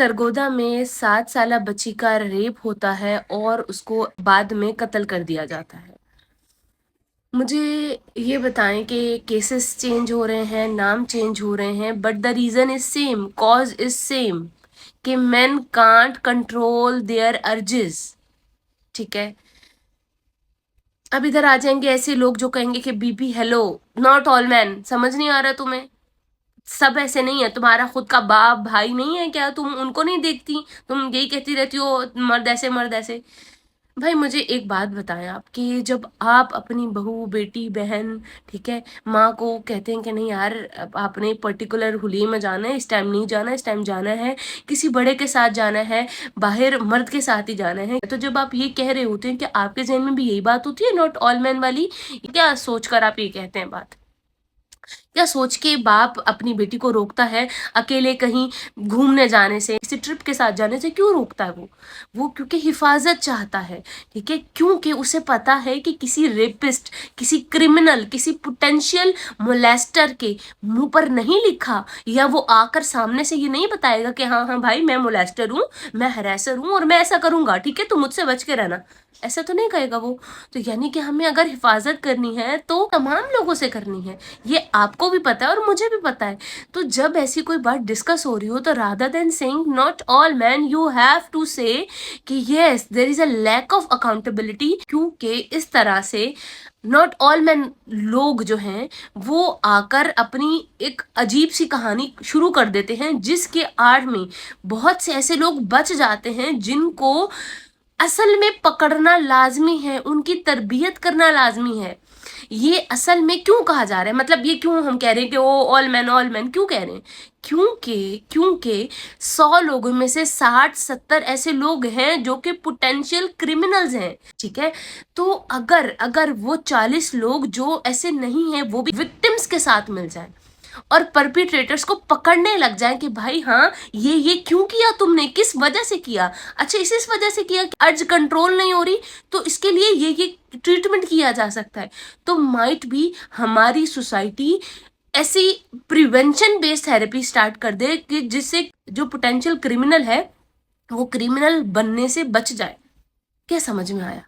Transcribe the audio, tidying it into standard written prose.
सरगोदा में 7 साला बच्ची का रेप होता है और उसको बाद में कत्ल कर दिया जाता है। मुझे ये बताएं कि केसेस चेंज हो रहे हैं, नाम चेंज हो रहे हैं, but the reason is same, cause is same, कि men can't control their urges. ठीक है, अब इधर आ जाएंगे ऐसे लोग जो कहेंगे कि बीबी हेलो, नॉट ऑल मैन। समझ नहीं आ रहा तुम्हें? सब ऐसे नहीं है। तुम्हारा खुद का बाप भाई नहीं है क्या? तुम उनको नहीं देखती? तुम यही कहती रहती हो मर्द ऐसे मर्द ऐसे। भाई मुझे एक बात बताएं आप, कि जब आप अपनी बहू बेटी बहन, ठीक है, माँ को कहते हैं कि नहीं यार अब आपने पर्टिकुलर हुलिये में जाना है, इस टाइम नहीं जाना, इस टाइम जाना है, किसी बड़े के साथ जाना है, बाहर मर्द के साथ ही जाना है, तो जब आप ये कह रहे होते हैं कि आपके जहन में भी यही बात होती है, नॉट ऑल मैन वाली? क्या सोचकर आप ये कहते हैं बात? क्या सोच के बाप अपनी बेटी को रोकता है अकेले कहीं घूमने जाने से, किसी ट्रिप के साथ जाने से? क्यों रोकता है वो क्योंकि हिफाजत चाहता है। ठीक है, क्योंकि उसे पता है कि किसी रेपिस्ट, किसी क्रिमिनल, किसी पोटेंशियल मोलेस्टर के मुंह पर नहीं लिखा, या वो आकर सामने से ये नहीं बताएगा कि हाँ हाँ भाई मैं मोलेस्टर हूँ, मैं हरेसर हूँ और मैं ऐसा करूंगा, ठीक है, तो मुझसे बच के रहना। ऐसा तो नहीं कहेगा वो। तो यानी कि हमें अगर हिफाजत करनी है तो तमाम लोगों से करनी है, ये आपको भी पता है और मुझे भी पता है। तो जब ऐसी कोई बात डिस्कस हो रही हो, तो rather than saying not all man, you have to say कि yes there is a lack of accountability, क्योंकि इस तरह से नॉट ऑल मैन लोग जो हैं वो आकर अपनी एक अजीब सी कहानी शुरू कर देते हैं, जिसके आड़ में बहुत से ऐसे लोग बच जाते हैं जिनको असल में पकड़ना लाजमी है, उनकी तरबियत करना लाजमी है। ये असल में क्यों कहा जा रहा है, मतलब ये क्यों हम कह रहे हैं कि ओ ऑल मैन क्यों कह रहे हैं? क्योंकि 100 लोगों में से 60-70 ऐसे लोग हैं जो कि पोटेंशियल क्रिमिनल्स हैं। ठीक है, तो अगर अगर वो 40 लोग जो ऐसे नहीं हैं वो भी विक्टिम्स के साथ मिल जाए और परपिट्रेटर्स को पकड़ने लग जाए कि भाई हाँ ये क्यों किया तुमने, किस वजह से किया, अच्छा इस वजह से किया कि अर्ज कंट्रोल नहीं हो रही, तो इसके लिए ये ट्रीटमेंट किया जा सकता है, तो माइट भी हमारी सोसाइटी ऐसी प्रिवेंशन बेस्ड थेरेपी स्टार्ट कर दे कि जिससे जो पोटेंशियल क्रिमिनल है वो क्रिमिनल बनने से बच जाए। क्या समझ में आया?